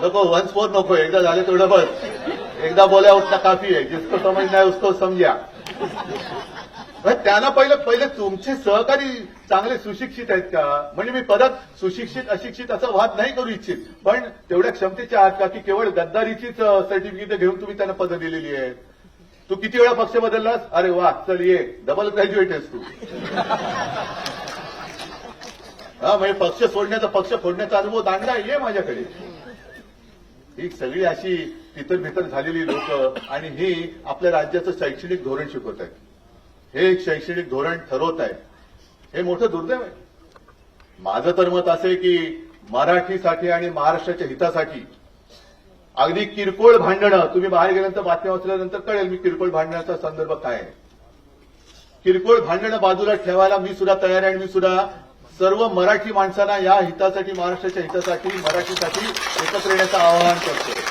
नको once more नको, एकदा झाले तेवढं बस. एकदा बोल्या उठना काफी आहे, जिसको समझना है उसको समजा. त्यांना पहिले तुमचे सहकारी चांगले सुशिक्षित आहेत का? म्हणजे मी परत सुशिक्षित अशिक्षित असा वाद नाही करू इच्छित, पण तेवढ्या क्षमतेच्या आहात का की केवळ गद्दारीचीच सर्टिफिकेट घेऊन तुम्ही त्यांना पदं दिलेली आहेत? तू किती वेळा पक्ष बदललास? अरे वा, चल ये, डबल ग्रॅज्युएट आहेस तू. हा, म्हणजे पक्ष फोडण्याचा अनुभव दांडगा ये माझ्याकडे. ही सगळी अशी तितर झालेली लोक आणि ही आपल्या राज्याचं शैक्षणिक धोरण शिकवत आहेत. हे एक शैक्षणिक धोरण ठरवत आहे. हे मोठं दुर्दैव आहे. माझं तर मत असं आहे की मराठीसाठी आणि महाराष्ट्राच्या हितासाठी अगदी किरकोळ भांडणं, तुम्ही बाहेर गेल्यानंतर बातम्या वाचल्यानंतर कळेल मी किरकोळ भांडणाचा संदर्भ काय आहे. किरकोळ भांडणं बाजूला ठेवायला मी सुद्धा तयार आहे आणि मी सुद्धा सर्व मराठी माणसांना या हितासाठी, महाराष्ट्राच्या हितासाठी, मराठीसाठी एकत्र येण्याचं आवाहन करतो.